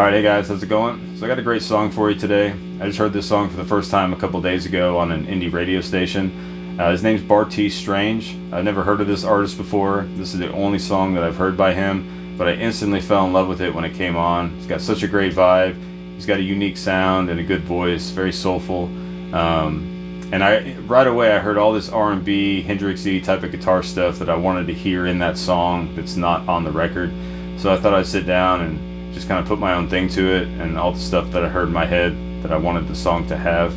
Alright, hey guys, how's it going? So I got a great song for you today. I just heard this song for the first time a couple days ago on an indie radio station. His name's Bartees Strange. I've never heard of this artist before. This is the only song that I've heard by him, but I instantly fell in love with it when it came on. He's got such a great vibe. He's got a unique sound and a good voice, very soulful. And right away I heard all this R&B, Hendrixy type of guitar stuff that I wanted to hear in that song that's not on the record. So I thought I'd sit down and just kind of put my own thing to it, and all the stuff that I heard in my head that I wanted the song to have.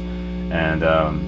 And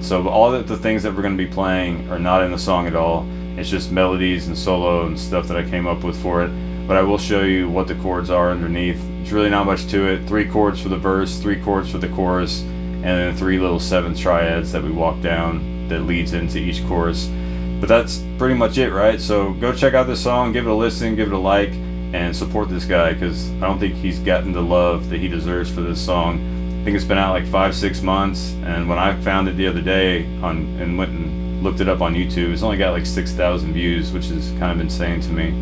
so all the things that we're going to be playing are not in the song at all. It's just melodies and solo and stuff that I came up with for it. But I will show you what the chords are underneath. It's really not much to it. 3 chords for the verse, 3 chords for the chorus, and then 3 little 7th triads that we walk down that leads into each chorus. But that's pretty much it, right? So go check out this song, give it a listen, give it a like, and support this guy, because I don't think he's gotten the love that he deserves for this song. I think it's been out like 5-6 months, and when I found it the other day and went and looked it up on YouTube, it's only got like 6,000 views, which is kind of insane to me.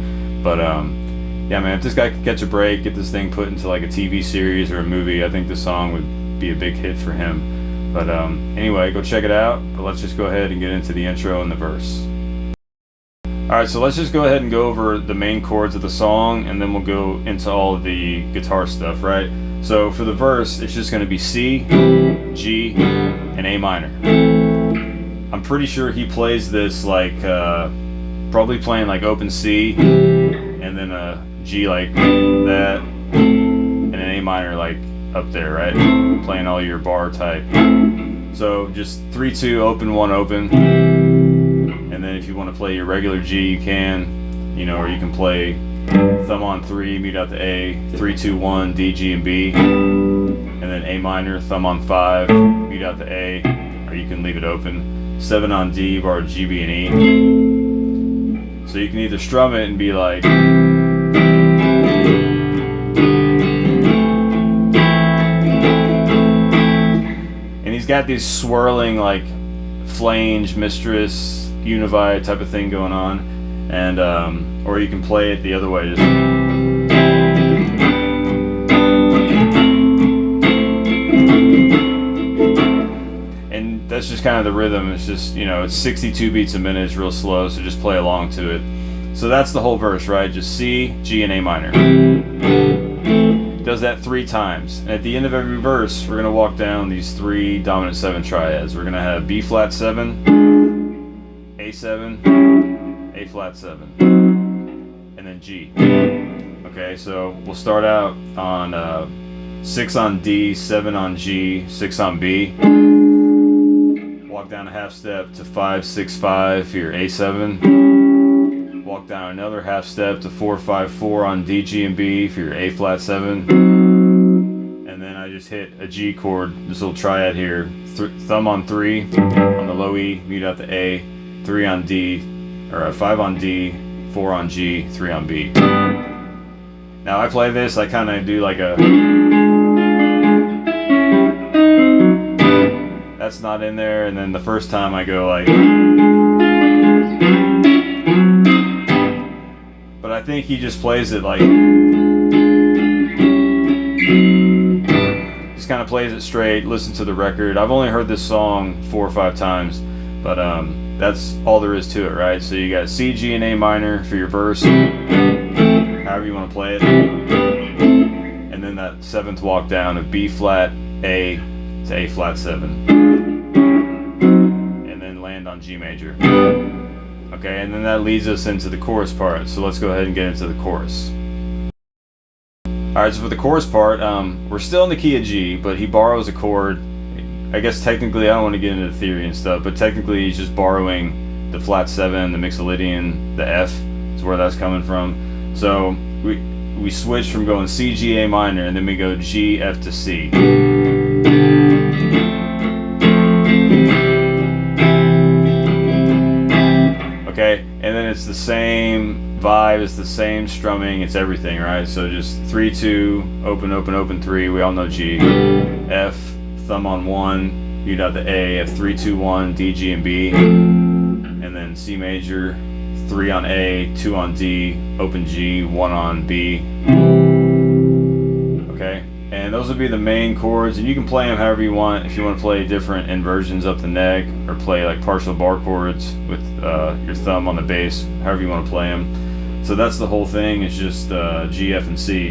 But yeah, man, if this guy could catch a break, get this thing put into like a TV series or a movie, I think this song would be a big hit for him. But anyway, go check it out. But let's just go ahead and get into the intro and the verse. Alright, so let's just go ahead and go over the main chords of the song, and then we'll go into all of the guitar stuff, right? So for the verse, it's just going to be C, G, and A minor. I'm pretty sure he plays this like, probably playing like open C, and then a G like that, and an A minor like up there, right? Playing all your bar type. So just 3-2, open, 1 open. And then if you want to play your regular G, you can, you know, or you can play thumb on 3, mute out the A, 3-2-1, D, G, and B, and then A minor, thumb on 5, mute out the A, or you can leave it open, 7 on D, bar G, B, and E. So you can either strum it and be like, and he's got these swirling like flange, mistress, univide type of thing going on, and or you can play it the other way, just, and that's just kind of the rhythm. It's just, you know, it's 62 beats a minute. It's real slow, so just play along to it. So that's the whole verse, right? Just C, G, and A minor. Does that 3 times, and at the end of every verse we're going to walk down these 3 dominant 7 triads. We're going to have B flat 7, A7, A flat 7, and then G. Okay, so we'll start out on 6 on D, 7 on G, 6 on B. Walk down a half step to 5-6-5 for your A7. Walk down another half step to 4-5-4 on D, G, and B for your A flat 7. And then I just hit a G chord, this little triad here. Thumb on 3 on the low E, mute out the A. 3 on D, or 5 on D, 4 on G, 3 on B. Now I play this, I kind of do like a, that's not in there, and then the first time I go like, but I think he just plays it like, just kind of plays it straight. Listen to the record. I've only heard this song 4 or 5 times, but that's all there is to it, right? So you got C, G, and A minor for your verse, however you want to play it, and then that 7th walk down of B flat, A to A flat 7, and then land on G major. Okay, and then that leads us into the chorus part. So let's go ahead and get into the chorus. Alright, so for the chorus part, we're still in the key of G, but he borrows a chord. I guess technically, I don't want to get into the theory and stuff, but technically he's just borrowing the flat 7, the Mixolydian, the F is where that's coming from. So we switch from going C, G, A minor, and then we go G, F to C. Okay, and then it's the same vibe, it's the same strumming, it's everything, right? So just 3-2, open, open, open 3, we all know G, F, thumb on 1, mute out the A, F 3-2-1, D, G, and B, and then C major, 3 on A, 2 on D, open G, 1 on B. Okay, And those will be the main chords, and you can play them however you want. If you want to play different inversions up the neck, or play like partial bar chords with your thumb on the bass, however you want to play them. So that's the whole thing. It's just G, F, and C.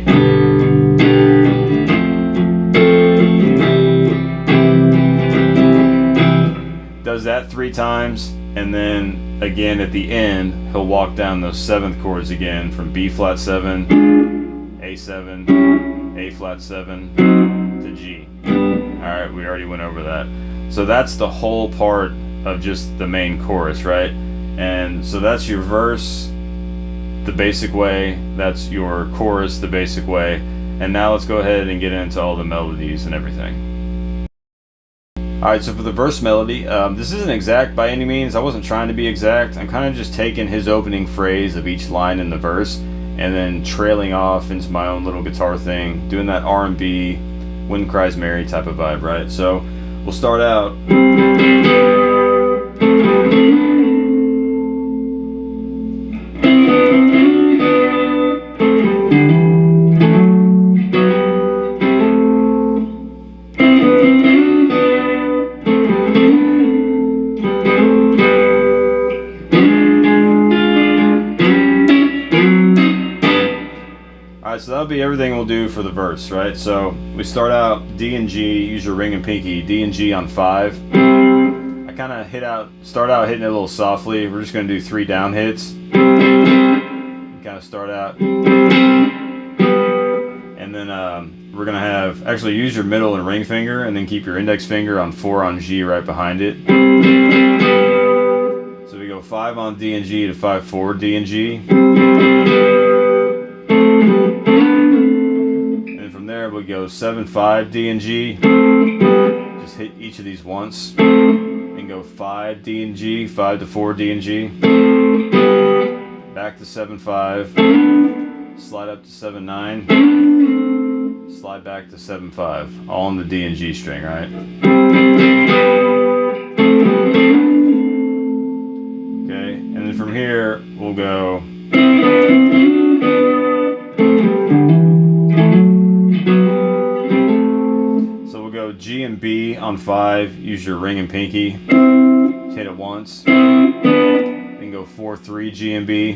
Does that 3 times, and then again at the end he'll walk down those 7th chords again from B flat 7, A7, A flat 7 to G. Alright, we already went over that. So that's the whole part of just the main chorus, right? And so that's your verse the basic way, that's your chorus the basic way, and now let's go ahead and get into all the melodies and everything. Alright, so for the verse melody, this isn't exact by any means. I wasn't trying to be exact. I'm kind of just taking his opening phrase of each line in the verse and then trailing off into my own little guitar thing, doing that R&B, Wind Cries Mary type of vibe, right? So we'll start out. Alright, so that'll be everything we'll do for the verse, right? So we start out D and G, use your ring and pinky, D and G on 5. I kind of start out hitting it a little softly. We're just going to do 3 down hits. Kind of start out. And then we're going to have, actually use your middle and ring finger, and then keep your index finger on 4 on G right behind it. So we go 5 on D and G to 5-4 D and G. We go 7-5 D and G. Just hit each of these once, and go 5 D and G, 5-4 D and G. Back to 7-5. Slide up to 7-9. Slide back to 7-5. All on the D and G string, right? Okay, and then from here we'll go. G and B on 5, use your ring and pinky, just hit it once, then go 4-3 G and B,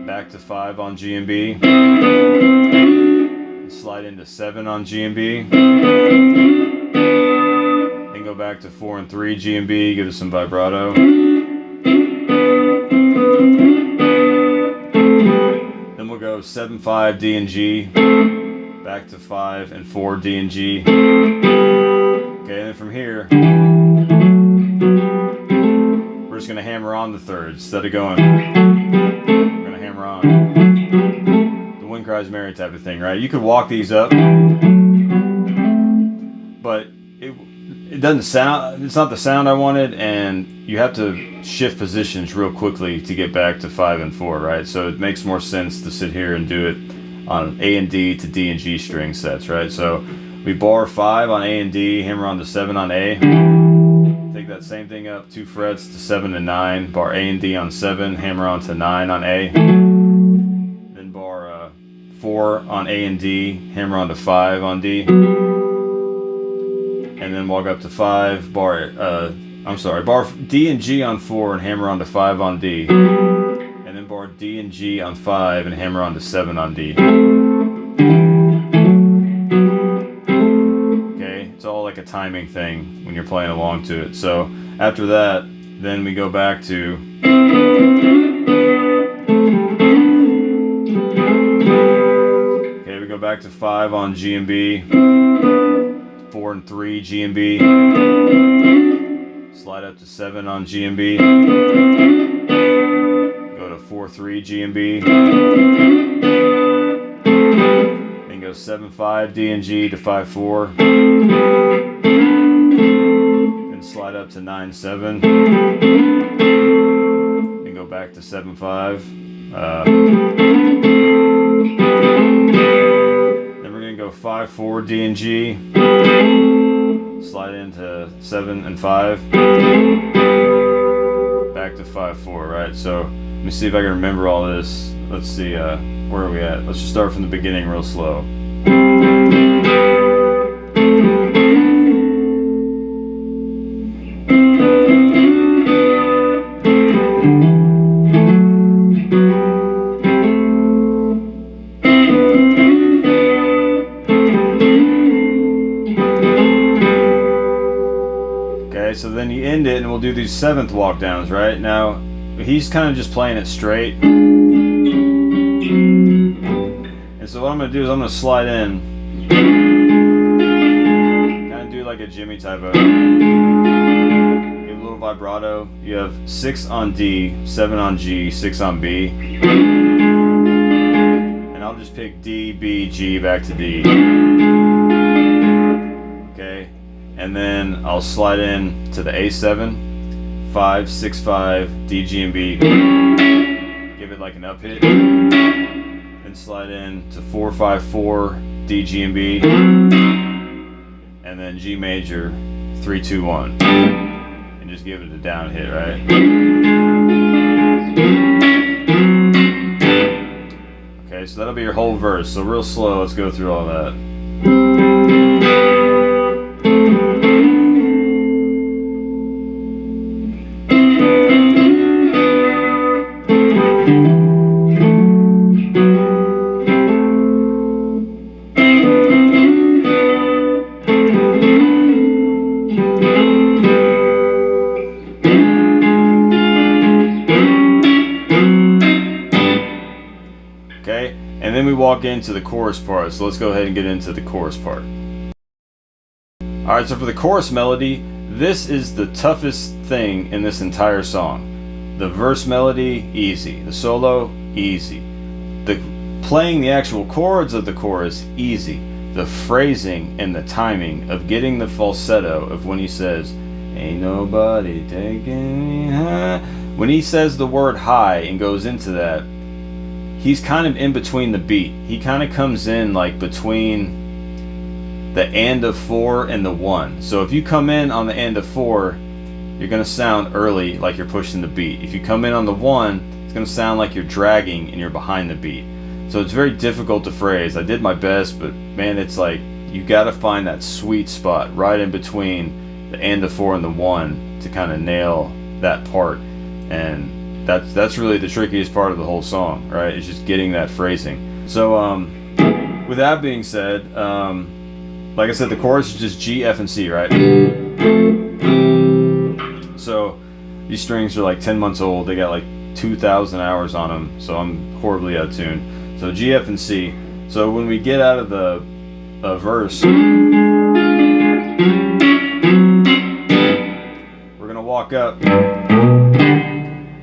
back to 5 on G and B, and slide into 7 on G and B, then go back to 4 and 3 G and B, give it some vibrato, then we'll go 7-5 D and G, back to 5 and 4 D and G. Okay, and then from here, we're just going to hammer on the thirds instead of going. We're going to hammer on the Wind Cries Mary type of thing, right? You could walk these up, but it doesn't sound. It's not the sound I wanted, and you have to shift positions real quickly to get back to 5 and 4, right? So it makes more sense to sit here and do it on A and D to D and G string sets, right? So we bar 5 on A and D, hammer on to 7 on A. Take that same thing up 2 frets to 7 and 9, bar A and D on 7, hammer on to 9 on A. Then bar 4 on A and D, hammer on to 5 on D. And then walk up to 5, bar D and G on 4 and hammer on to 5 on D. And then bar D and G on 5 and hammer on to 7 on D. Okay, it's all like a timing thing when you're playing along to it. So after that, then we go back to we go back to 5 on G and B, 4 and 3 G and B, slide up to 7 on G and B, 4-3 G and B, then go 7-5 D and G to 5-4, then slide up to 9-7, then go back to 7-5, then we're going to go 5-4 D and G, slide into 7 and 5, back to 5-4, right? So let me see if I can remember all this. Let's see, where are we at? Let's just start from the beginning real slow. seventh walk downs, right? Now, he's kind of just playing it straight. And so what I'm going to do is I'm going to slide in. Kind of do like a Jimmy type of. Give a little vibrato. You have 6 on D, 7 on G, 6 on B. And I'll just pick D, B, G, back to D. Okay. And then I'll slide in to the A7, 5, 6, 5, D, G, and B. Give it like an up hit. Then slide in to 4, 5, 4, D, G, and B. And then G major, 3, 2, 1. And just give it a down hit, right? Okay, so that'll be your whole verse. So real slow, let's go through all that. Okay, and then we walk into the chorus part, so let's go ahead and get into the chorus part. Alright, so for the chorus melody, this is the toughest thing in this entire song. The verse melody, easy. The solo, easy. The playing the actual chords of the chorus, easy. The phrasing and the timing of getting the falsetto of when he says, "Ain't nobody taking me high." When he says the word high and goes into that, he's kind of in between the beat. He kind of comes in like between the and of 4 and the 1. So if you come in on the and of 4, you're going to sound early like you're pushing the beat. If you come in on the 1, it's going to sound like you're dragging and you're behind the beat. So it's very difficult to phrase. I did my best, but man, it's like you got to find that sweet spot right in between the and of 4 and the 1 to kind of nail that part. And that's really the trickiest part of the whole song, right? It's just getting that phrasing. So with that being said, like I said, the chorus is just G, F, and C, right? So these strings are like 10 months old. They got like 2,000 hours on them, so I'm horribly out of tune. So G, F, and C. So when we get out of the verse, we're gonna walk up.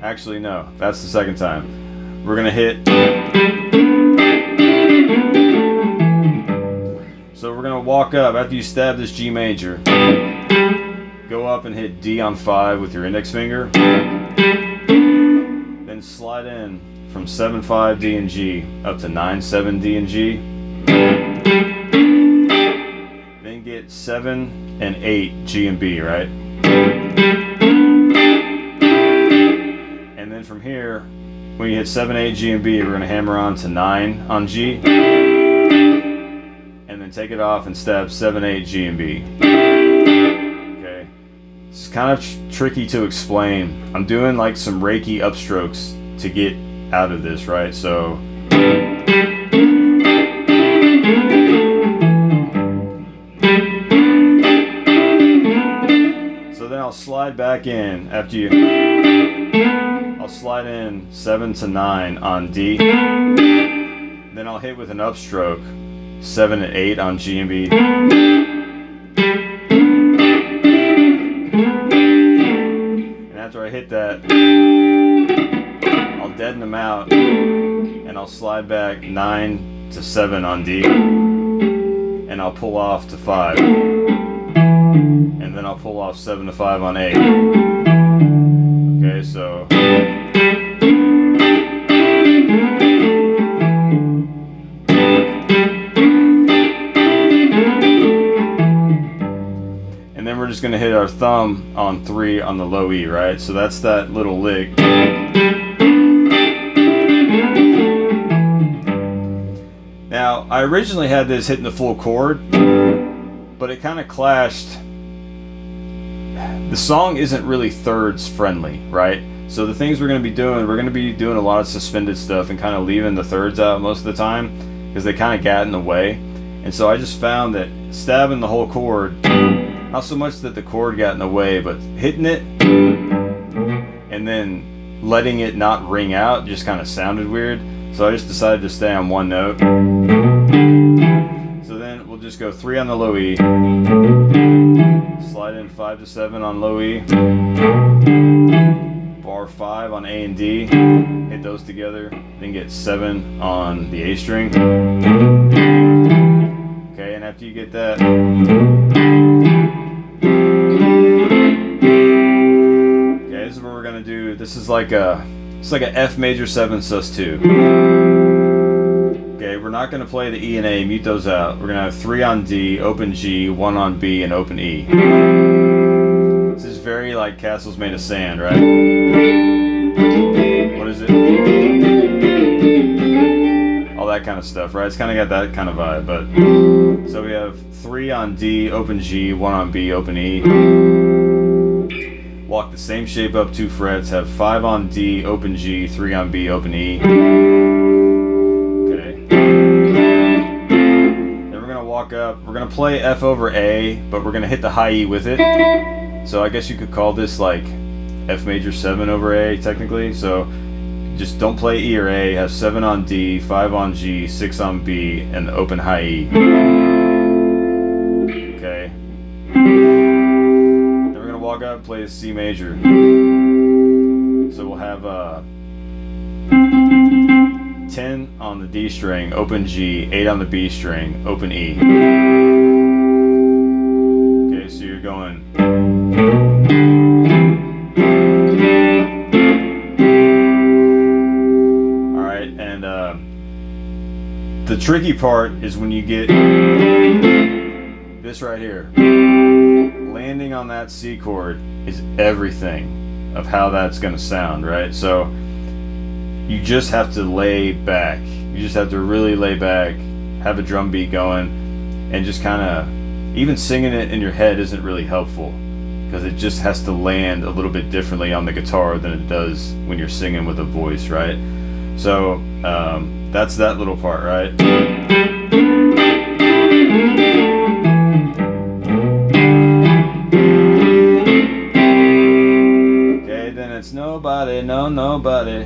Actually, no, that's the second time. We're gonna hit. So we're gonna walk up after you stab this G major. Go up and hit D on 5 with your index finger. Then slide in from 7, 5, D and G up to 9, 7, D and G. Then get 7 and 8, G and B, right? And then from here, when you hit 7, 8, G and B, we're going to hammer on to 9 on G. And then take it off and stab 7, 8, G and B. Okay. It's kind of tricky to explain. I'm doing like some Reiki upstrokes to get out of this, right? So then I'll slide back in after you. I'll slide in 7 to 9 on D. Then I'll hit with an upstroke 7 and 8 on G and B. And after I hit that, I'll deaden them out and I'll slide back 9 to 7 on D. And I'll pull off to 5. And then I'll pull off 7 to 5 on A. Okay, so. And then we're just going to hit our thumb on 3 on the low E, right? So that's that little lick. Now, I originally had this hitting the full chord, but it kind of clashed. The song isn't really thirds friendly, right? So the things we're going to be doing a lot of suspended stuff and kind of leaving the thirds out most of the time because they kind of got in the way. And so I just found that stabbing the whole chord, not so much that the chord got in the way, but hitting it and then letting it not ring out just kind of sounded weird. So I just decided to stay on one note. So then we'll just go 3 on the low E, slide in 5 to 7 on low E, bar 5 on A and D, hit those together, then get 7 on the A string. Okay, and after you get that, okay, this is what we're gonna do. This is like it's like a F major 7 sus2. Okay, we're not gonna play the E and A, mute those out. We're gonna have 3 on D, open G, 1 on B, and open E. This is very like Castles Made of Sand, right? What is it? All that kind of stuff, right? It's kind of got that kind of vibe, but so we have 3 on D, open G, 1 on B, open E. Walk the same shape up 2 frets, have 5 on D, open G, 3 on B, open E. Okay. Then we're gonna walk up, we're gonna play F over A, but we're gonna hit the high E with it. So I guess you could call this like F major 7 over A technically. So just don't play E or A, have 7 on D, 5 on G, 6 on B, and the open high E. Okay. Then we're gonna walk up and play the C major. So we'll have 10 on the D string, open G, 8 on the B string, open E. Okay, so you're going. Alright, and the tricky part is when you get this right here. Landing on that C chord is everything of how that's going to sound, right? So you just have to lay back. You just have to really lay back, have a drum beat going, and just kind of, even singing it in your head isn't really helpful because it just has to land a little bit differently on the guitar than it does when you're singing with a voice, right? So that's that little part, right? Okay, then it's nobody, no nobody.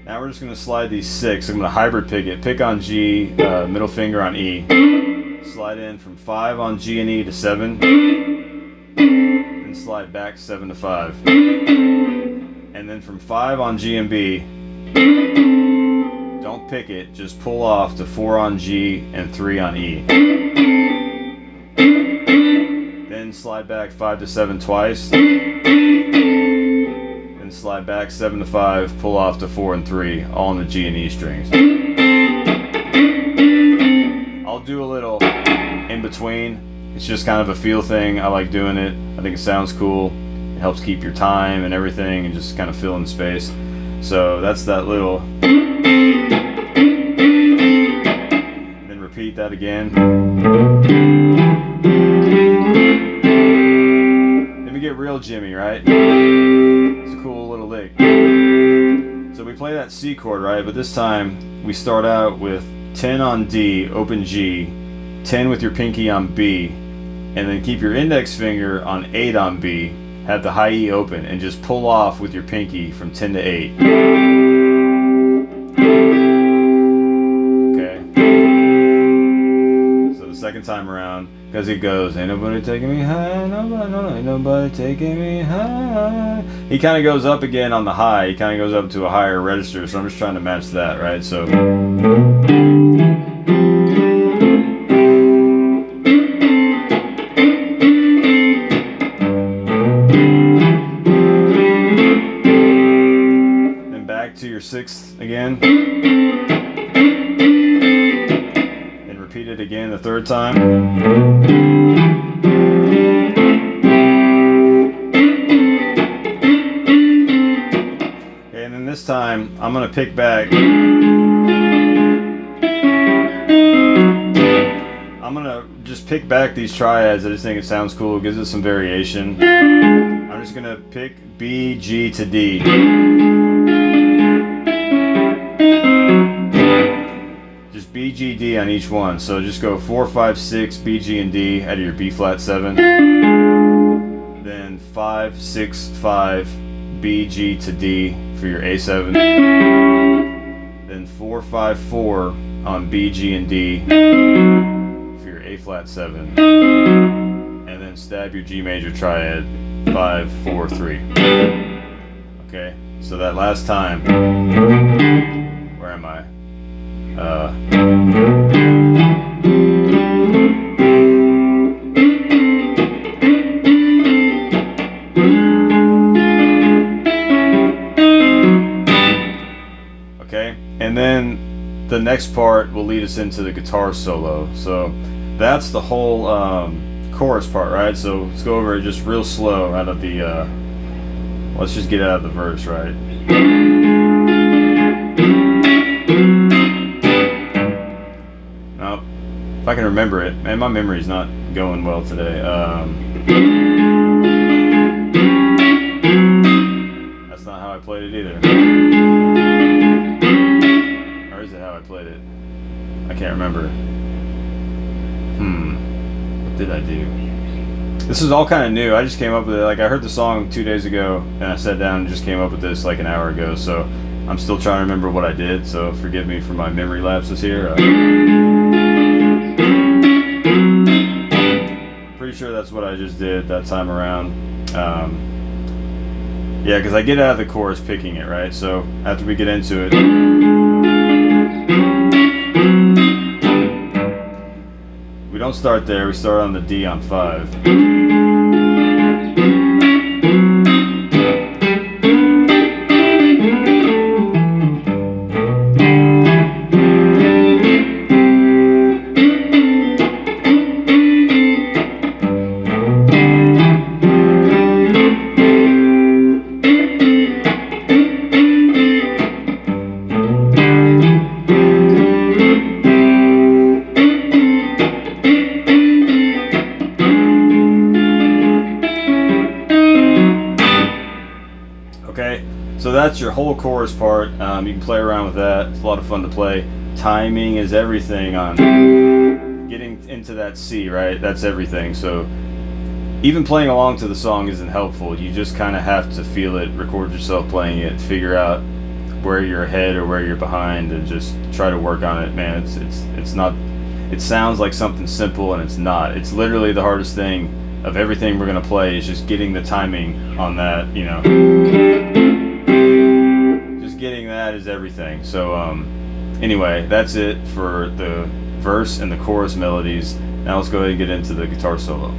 Now we're just going to slide these 6. I'm going to hybrid pick it. Pick on G, middle finger on E. Slide in from 5 on G and E to 7. Then slide back 7 to 5. And then from 5 on G and B, don't pick it, just pull off to 4 on G and 3 on E. Then slide back 5 to 7 twice. Then slide back 7 to 5, pull off to 4 and 3, all on the G and E strings. I'll do a little in between. It's just kind of a feel thing. I like doing it. I think it sounds cool. It helps keep your time and everything and just kind of fill in space. So that's that little. Then repeat that again. Then we get real Jimmy, right? It's a cool little lick. So we play that C chord, right? But this time we start out with 10 on D, open G, 10 with your pinky on B, and then keep your index finger on 8 on B, have the high E open, and just pull off with your pinky from 10 to 8. Okay. So the second time around, because it goes, ain't nobody taking me high, nobody, no, ain't nobody taking me high. He kind of goes up again on the high, he kind of goes up to a higher register, so I'm just trying to match that, right? So. To your 6th again, and repeat it again the 3rd time. Okay, and then this time I'm going to pick back. I'm going to just pick back these triads. I just think it sounds cool, it gives it some variation. I'm just going to pick B, G to D. Just B, G, D on each one. So just go 4, 5, 6, B, G, and D out of your B flat 7. then 5, 6, 5, B, G to D for your A7, then 4, 5, 4 on B, G, and D for your A flat 7, and then stab your G major triad 5, 4, 3. Okay, so that last time, where am I? Okay, and then the next part will lead us into the guitar solo. So that's the whole chorus part, right? So let's go over it just real slow out of the, let's just get out of the verse, right? Now, if I can remember it, man, my memory's not going well today. That's not how I played it either. Or is it how I played it? I can't remember. What did I do? This is all kind of new. I just came up with it. Like, I heard the song 2 days ago, and I sat down and just came up with this like an hour ago. So I'm still trying to remember what I did. So forgive me for my memory lapses here. Pretty sure that's what I just did that time around. Yeah, because I get out of the chorus picking it, right? So after we get into it, we don't start there. We start on the D on 5. So that's your whole chorus part. You can play around with that. It's a lot of fun to play. Timing is everything on getting into that C, right? That's everything. So even playing along to the song isn't helpful. You just kind of have to feel it, record yourself playing it, figure out where you're ahead or where you're behind, and just try to work on it. Man, it's not. It sounds like something simple, and it's not. It's literally the hardest thing of everything we're gonna play is just getting the timing on that. You know. Getting that is everything. So anyway, that's it for the verse and the chorus melodies. Now let's go ahead and get into the guitar solo.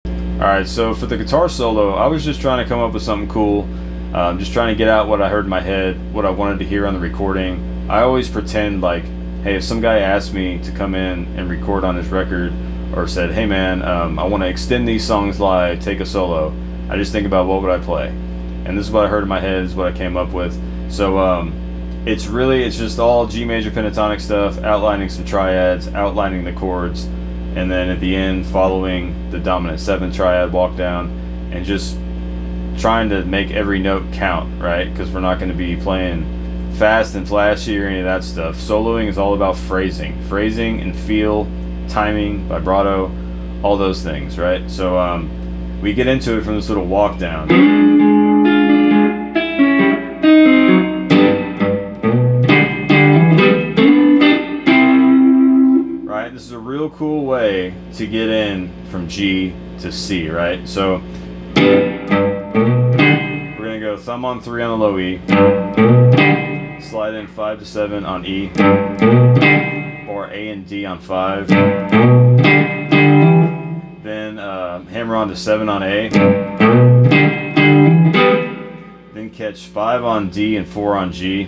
Alright, so for the guitar solo, I was just trying to come up with something cool. Just trying to get out what I heard in my head, what I wanted to hear on the recording. I always pretend like, hey, if some guy asked me to come in and record on his record, or said, hey man, I want to extend these songs live, take a solo, I just think about what would I play. And this is what I heard in my head, this is what I came up with. So it's just all G major pentatonic stuff, outlining some triads, outlining the chords, and then at the end following the dominant 7 triad walk down, and just trying to make every note count, right? Because we're not going to be playing fast and flashy or any of that stuff. Soloing is all about phrasing and feel, timing, vibrato, all those things, right? So we get into it from this little walk down. This is a real cool way to get in from G to C, right? So we're gonna go thumb on 3 on the low E, slide in 5 to 7 on E, or A and D on 5, then hammer on to 7 on A, then catch 5 on D and 4 on G.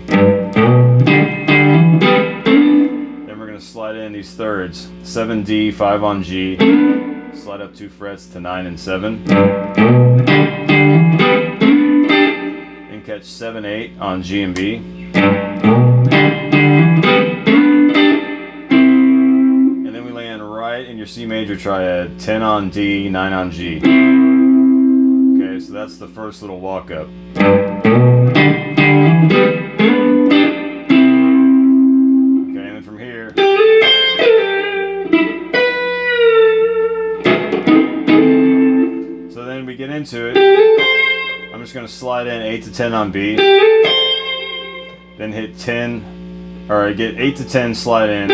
Slide in these thirds, 7D, 5 on G, slide up 2 frets to 9 and 7, and catch 7, 8 on G and B, and then we land right in your C major triad, 10 on D, 9 on G. Okay, so that's the first little walk up. into it, I'm just going to slide in 8 to 10 on B, then hit 10, or get 8 to 10, slide in.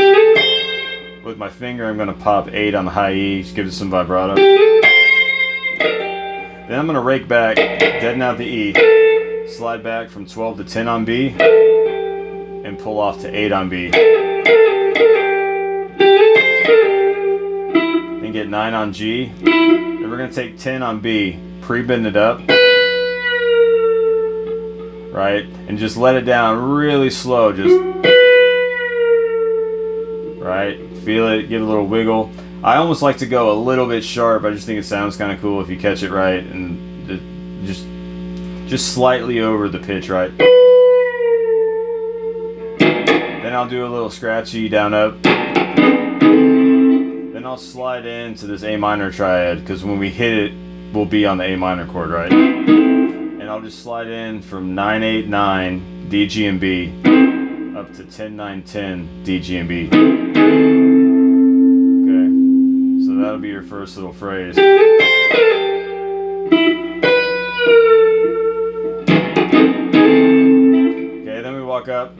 With my finger, I'm going to pop 8 on the high E, just give it some vibrato. Then I'm going to rake back, deaden out the E, slide back from 12 to 10 on B, and pull off to 8 on B. Then get 9 on G. Then we're going to take 10 on B, pre-bend it up, right? And just let it down really slow, just, right? Feel it, give it a little wiggle. I almost like to go a little bit sharp. I just think it sounds kind of cool if you catch it right, and just slightly over the pitch, right? Then I'll do a little scratchy down up. Then I'll slide into this A minor triad, because when we hit it, we'll be on the A minor chord, right? And I'll just slide in from 9-8-9 D, G, and B up to 10-9-10 D, G, and B. Okay, so that'll be your first little phrase. Okay, then we walk up.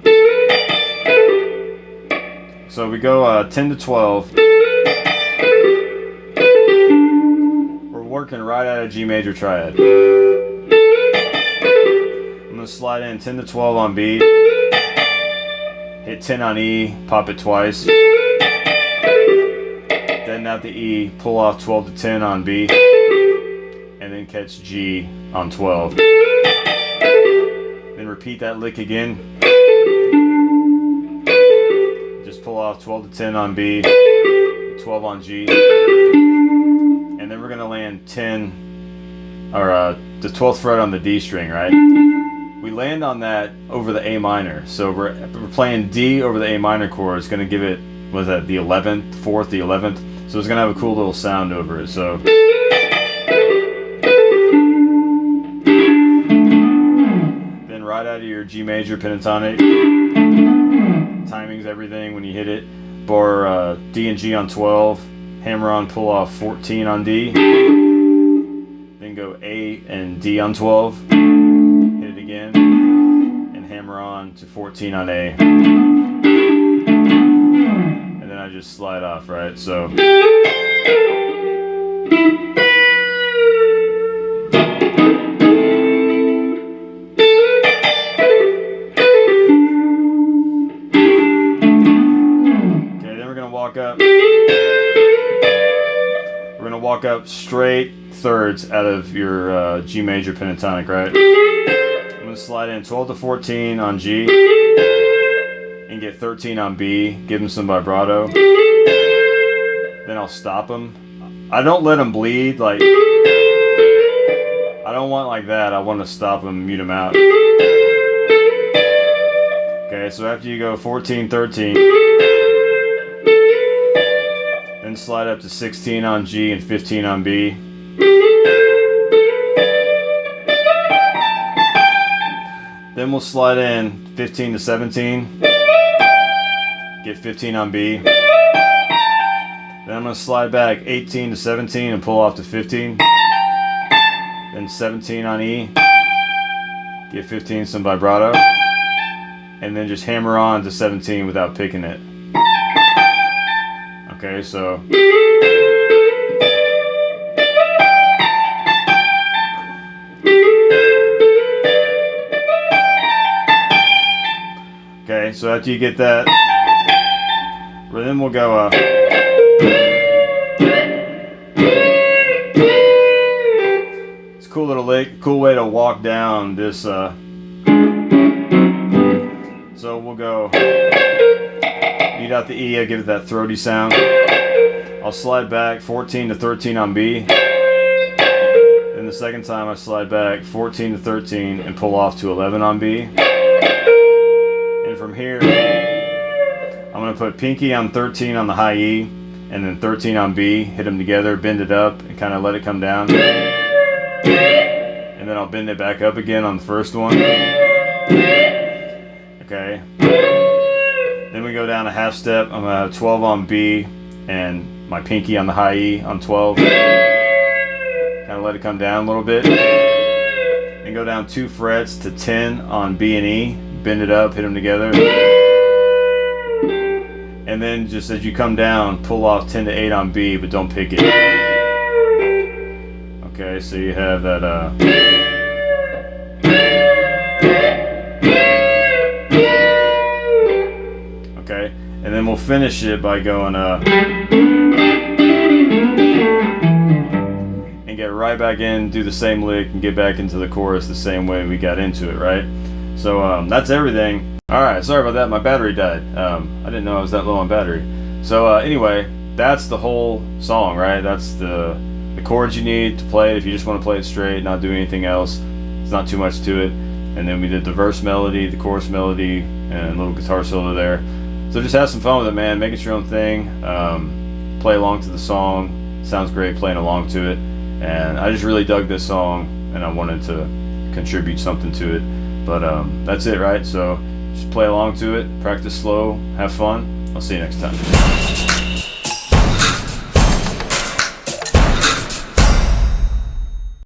So we go 10 to 12. We're working right out of G major triad. I'm going to slide in 10 to 12 on B, hit 10 on E, pop it twice, then out the E, pull off 12 to 10 on B, and then catch G on 12. Then repeat that lick again. Just pull off 12 to 10 on B, 12 on G, and then we're going to land 10, or the 12th fret on the D string, right? We land on that over the A minor, so we're playing D over the A minor chord. It's going to give it, what is that, the 11th, 4th, the 11th, so it's going to have a cool little sound over it. So then right out of your G major pentatonic, timing's everything when you hit it. Bar D and G on 12, hammer on, pull off 14 on D, then go A and D on 12, hit it again, and hammer on to 14 on A, and then I just slide off, right? So we're going to walk up straight thirds out of your G major pentatonic, right? I'm going to slide in 12 to 14 on G and get 13 on B, give them some vibrato. Then I'll stop them. I don't let them bleed, like, I don't want like that. I want to stop them, mute them out. Okay, so after you go 14, 13, then slide up to 16 on G and 15 on B. Then we'll slide in 15 to 17, get 15 on B. Then I'm going to slide back 18 to 17 and pull off to 15. Then 17 on E, get 15 some vibrato, and then just hammer on to 17 without picking it. Okay, so okay, so after you get that, then we'll go it's a cool little lick, cool way to walk down this so we'll go beat out the E, I give it that throaty sound. I'll slide back 14 to 13 on B. Then the second time I slide back 14 to 13 and pull off to 11 on B. And from here, I'm going to put pinky on 13 on the high E, and then 13 on B, hit them together, bend it up, and kind of let it come down. And then I'll bend it back up again on the first one. Okay. Then we go down a half step. I'm going to have 12 on B and my pinky on the high E on 12. Kind of let let it come down a little bit, and go down 2 frets to 10 on B and E, bend it up, hit them together, and then just as you come down, pull off 10 to 8 on B, but don't pick it. Okay, so you have that okay, and then we'll finish it by going and get right back in, do the same lick, and get back into the chorus the same way we got into it, right? So that's everything. Alright, sorry about that, my battery died. I didn't know I was that low on battery. So anyway, that's the whole song, right? That's the chords you need to play it if you just want to play it straight, not do anything else. It's not too much to it. And then we did the verse melody, the chorus melody, and a little guitar solo there. So just have some fun with it, man. Make it your own thing. Play along to the song. Sounds great playing along to it. And I just really dug this song, and I wanted to contribute something to it. But that's it, right? So just play along to it, practice slow, have fun. I'll see you next time.